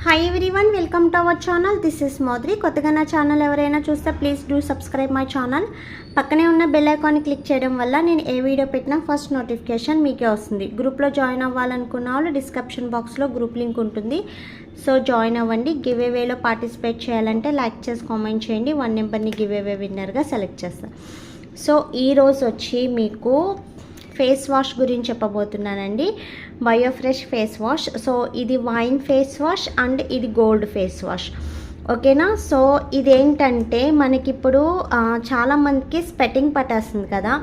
Hi everyone, welcome to our channel. This is మోద్రి. కొత్తగా నా ఛానల్ ఎవరైనా చూస్తే please do subscribe my channel. పక్కనే ఉన్న బెల్ ఐకాన్ని క్లిక్ చేయడం వల్ల నేను ఏ వీడియో పెట్టినా ఫస్ట్ నోటిఫికేషన్ మీకే వస్తుంది. గ్రూప్లో జాయిన్ అవ్వాలనుకున్న వాళ్ళు డిస్క్రిప్షన్ బాక్స్లో గ్రూప్ లింక్ ఉంటుంది, సో జాయిన్ అవ్వండి. గివ్ అవేలో పార్టిసిపేట్ చేయాలంటే లైక్ చేసి కామెంట్ చేయండి. 1 నెంబర్ని గివ్ అవే విన్నర్గా సెలెక్ట్ చేస్తాను. సో ఈరోజు వచ్చి మీకు ఫేస్ వాష్ గురించి చెప్పబోతున్నానండి. బయోఫ్రెష్ ఫేస్ వాష్. సో ఇది వైన్ ఫేస్ వాష్ అండ్ ఇది గోల్డ్ ఫేస్ వాష్, ఓకేనా. సో ఇదేంటంటే మనకిప్పుడు చాలామందికి స్వెటింగ్ పట్టేస్తుంది కదా.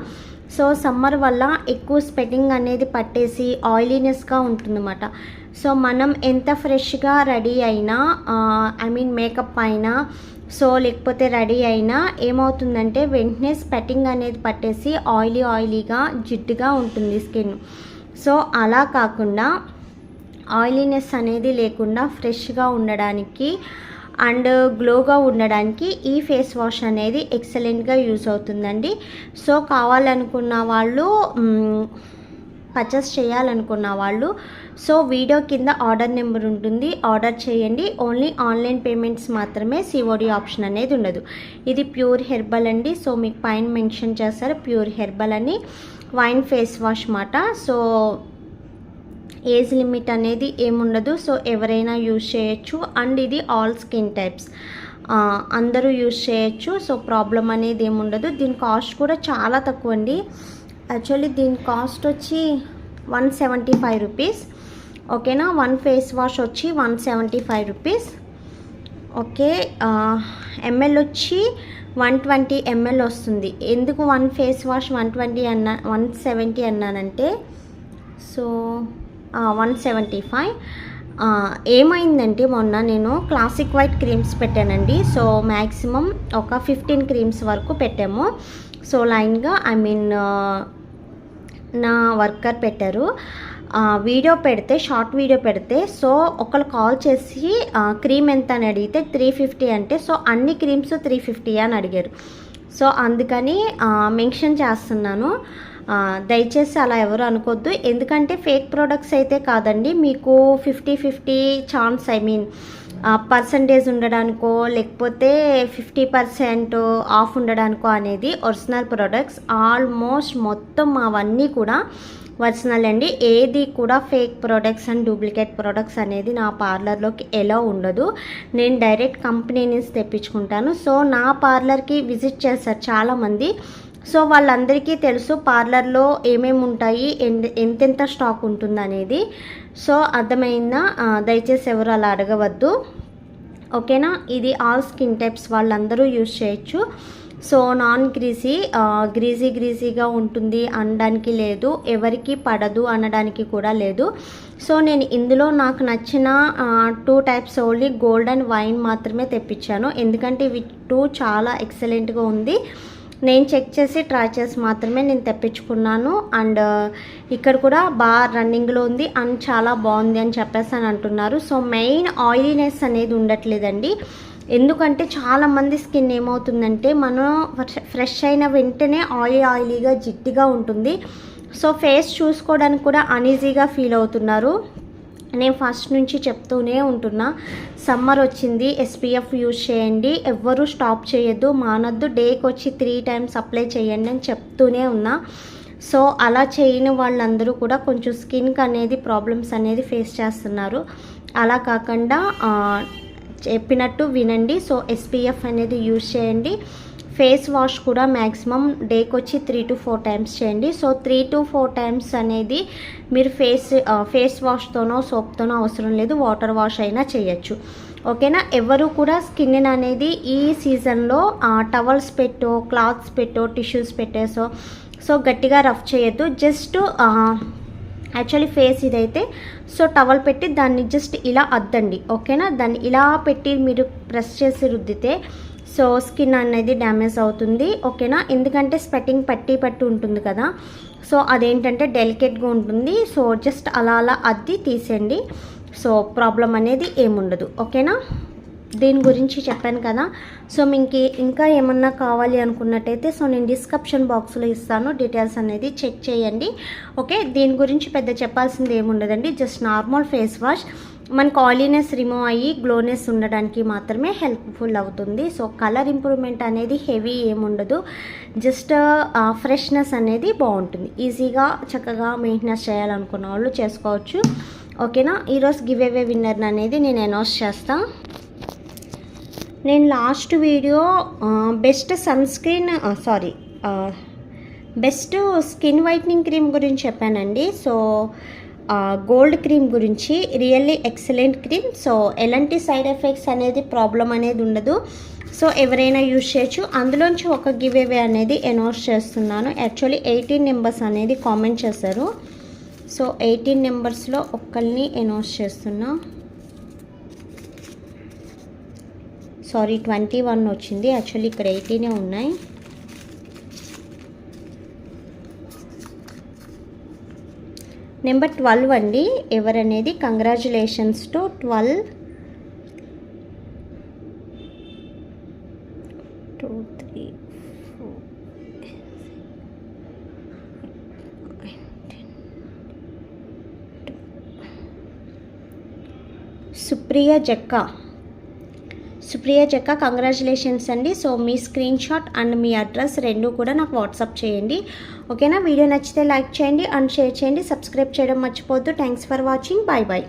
సో సమ్మర్ వల్ల ఎక్కువ స్వెటింగ్ అనేది పట్టేసి ఆయిలీనెస్గా ఉంటుందన్నమాట. సో మనం ఎంత ఫ్రెష్గా రెడీ అయినా మేకప్ అయినా లేకపోతే రెడీ అయినా ఏమవుతుందంటే వెంటనే స్వెటింగ్ అనేది పట్టేసి ఆయిలీగా జిడ్డుగా ఉంటుంది స్కిన్. సో అలా కాకుండా ఆయిలీనెస్ అనేది లేకుండా ఫ్రెష్గా ఉండడానికి అండ్ గ్లోగా ఉండడానికి ఈ ఫేస్ వాష్ అనేది ఎక్సలెంట్గా యూజ్ అవుతుందండి. సో కావాలనుకున్న వాళ్ళు, పర్చేస్ చేయాలనుకున్న వాళ్ళు సో వీడియో కింద ఆర్డర్ నెంబర్ ఉంటుంది, ఆర్డర్ చేయండి. ఓన్లీ ఆన్లైన్ పేమెంట్స్ మాత్రమే, సిఓడి ఆప్షన్ అనేది ఉండదు. ఇది ప్యూర్ హెర్బల్ అండి. సో మీకు పైన మెన్షన్ చేస్తారు ప్యూర్ హెర్బల్ అని. వైన్ ఫేస్ వాష్ మాట. సో ఏజ్ లిమిట్ అనేది ఏముండదు. సో ఎవరైనా యూజ్ చేయొచ్చు అండ్ ఇది ఆల్ స్కిన్ టైప్స్ అందరూ యూజ్ చేయొచ్చు. సో ప్రాబ్లం అనేది ఏముండదు. దీని కాస్ట్ కూడా చాలా తక్కువ అండి. యాక్చువల్లీ దీని కాస్ట్ వచ్చి 175 రూపీస్, ఓకేనా. వన్ ఫేస్ వాష్ వచ్చి 175 రూపీస్, ఓకే. ఎంఎల్ వచ్చి 120 ml వస్తుంది. ఎందుకు వన్ ఫేస్ వాష్ 170 అన్నానంటే సో 175. ఏమైందంటే మొన్న నేను క్లాసిక్ వైట్ క్రీమ్స్ పెట్టానండి. సో మ్యాక్సిమం ఒక 15 క్రీమ్స్ వరకు పెట్టాము. సో లైన్గా నా వర్కర్ పెట్టారు. వీడియో పెడితే, షార్ట్ వీడియో పెడితే సో ఒకళ్ళు కాల్ చేసి క్రీమ్ ఎంత అని అడిగితే 350 అంటే సో అన్ని క్రీమ్స్ 350 అని అడిగారు. సో అందుకని మెన్షన్ చేస్తున్నాను. దయచేసి అలా ఎవరు అనుకోవద్దు. ఎందుకంటే ఫేక్ ప్రోడక్ట్స్ అయితే కాదండి. మీకు 50-50 ఛాన్స్, పర్సంటేజ్ ఉండడానికో లేకపోతే 50% ఆఫ్ ఉండడానికో అనేది ఒరిజినల్ ప్రోడక్ట్స్. ఆల్మోస్ట్ మొత్తం అవన్నీ కూడా ఒరిజినల్ అండి. ఏది కూడా fake products and duplicate products అనేది నా పార్లర్లోకి ఎలా ఉండదు. నేను డైరెక్ట్ కంపెనీ నుంచి తెప్పించుకుంటాను. సో నా పార్లర్కి విజిట్ చేస్తారు చాలామంది. సో వాళ్ళందరికీ తెలుసు పార్లర్లో ఏమేమి ఉంటాయి, ఎంతెంత స్టాక్ ఉంటుంది అనేది. సో అర్థమైందా? దయచేసి ఎవరు అలా అడగవద్దు, ఓకేనా. ఇది ఆల్ స్కిన్ టైప్స్ వాళ్ళందరూ యూజ్ చేయొచ్చు. సో నాన్ గ్రీజీగా ఉంటుంది అనడానికి లేదు, ఎవరికి పడదు అనడానికి కూడా లేదు. సో నేను ఇందులో నాకు నచ్చిన 2 types only gold and wine మాత్రమే తెప్పించాను. ఎందుకంటే ఇవి 2 చాలా ఎక్సలెంట్గా ఉంది. నేను చెక్ చేసి ట్రై చేసి మాత్రమే నేను తెప్పించుకున్నాను. అండ్ ఇక్కడ కూడా బాగా రన్నింగ్లో ఉంది అండ్ చాలా బాగుంది అని చెప్పేసి అని అంటున్నారు. సో మెయిన్ ఆయిలీనెస్ అనేది ఉండట్లేదండి. ఎందుకంటే చాలామంది స్కిన్ ఏమవుతుందంటే మనం ఫ్రెష్ అయిన వెంటనే ఆయిలీగా జిడ్డుగా ఉంటుంది. సో ఫేస్ చూసుకోవడానికి కూడా అన్ఈజీగా ఫీల్ అవుతున్నారు. నేను ఫస్ట్ నుంచి చెప్తూనే ఉంటున్నా, సమ్మర్ వచ్చింది, SPF యూజ్ చేయండి, ఎవ్వరూ స్టాప్ చేయొద్దు, మానొద్దు, డేకి వచ్చి 3 టైమ్స్ అప్లై చేయండి అని చెప్తూనే ఉన్నా. సో అలా చేయని వాళ్ళందరూ కూడా కొంచెం స్కిన్కి అనేది ప్రాబ్లమ్స్ అనేది ఫేస్ చేస్తున్నారు. అలా కాకుండా చెప్పినట్టు వినండి. సో SPF అనేది యూజ్ చేయండి. ఫేస్ వాష్ కూడా మ్యాక్సిమం డేకి వచ్చి 3 to 4 టైమ్స్ చేయండి. సో 3 to 4 టైమ్స్ అనేది మీరు ఫేస్ వాష్తోనో సోప్తోనో అవసరం లేదు, వాటర్ వాష్ అయినా చేయొచ్చు, ఓకేనా. ఎవరు కూడా స్కిన్ అనేది ఈ సీజన్లో టవల్స్ పెట్టో, క్లాత్స్ పెట్టో, టిష్యూస్ పెట్టేసో సో గట్టిగా రఫ్ చేయొద్దు. జస్ట్ యాక్చువల్లీ ఫేస్ ఇదైతే సో టవల్ పెట్టి దాన్ని జస్ట్ ఇలా అద్దండి, ఓకేనా. దాన్ని ఇలా పెట్టి మీరు ప్రెస్ చేసి రుద్దితే సో స్కిన్ అనేది డ్యామేజ్ అవుతుంది, ఓకేనా. ఎందుకంటే స్వెటింగ్ పట్టి ఉంటుంది కదా. సో అదేంటంటే డెలికేట్గా ఉంటుంది. సో జస్ట్ అలా అద్ది తీసేయండి. సో ప్రాబ్లం అనేది ఏముండదు, ఓకేనా. దీని గురించి చెప్పాను కదా. సో మీకు ఇంకా ఏమన్నా కావాలి అనుకున్నట్టయితే సో నేను డిస్క్రిప్షన్ బాక్స్లో ఇస్తాను, డీటెయిల్స్ అనేది చెక్ చేయండి, ఓకే. దీని గురించి పెద్ద చెప్పాల్సింది ఏముండదండి. Just normal face wash. మనకు ఆయిలీనెస్ రిమూవ్ అయ్యి గ్లోనెస్ ఉండడానికి మాత్రమే హెల్ప్ఫుల్ అవుతుంది. సో కలర్ ఇంప్రూవ్మెంట్ అనేది హెవీ ఏముండదు, జస్ట్ ఫ్రెష్నెస్ అనేది బాగుంటుంది. ఈజీగా చక్కగా మెయింటెనెన్స్ చేయాలనుకున్న వాళ్ళు చేసుకోవచ్చు. ఓకేనా, ఈరోజు గివ్ అవే విన్నర్ అనేది నేను అనౌన్స్ చేస్తాను. నేను last video best skin whitening cream గురించి చెప్పానండి. సో గోల్డ్ క్రీమ్ గురించి, రియల్లీ ఎక్సలెంట్ క్రీమ్. సో ఎలాంటి సైడ్ ఎఫెక్ట్స్ అనేది ప్రాబ్లం అనేది ఉండదు. సో ఎవరైనా యూజ్ చేయొచ్చు. అందులోంచి ఒక గివ్ అవే అనేది అనౌన్స్ చేస్తున్నాను. యాక్చువల్లీ 18 నెంబర్స్ అనేది కామెంట్ చేశారు. సో 18 నెంబర్స్లో ఒక్కరిని అనౌన్స్ చేస్తున్నా. సారీ 21 వచ్చింది, యాక్చువల్లీ ఇక్కడ 18 ఉన్నాయి. నెంబర్ 12 అండి. ఎవరనేది congratulations to 12. 2 3 4 Supriya Jakka congratulations అండి. So me screen shot and me address రెండు కూడా నాకు వాట్సాప్ చేయండి. ఓకేనా, వీడియో నచ్చితే లైక్ చేయండి అండ్ షేర్ చేయండి. సబ్స్క్రైబ్ చేయడం మర్చిపోవద్దు. Thanks for watching. Bye bye.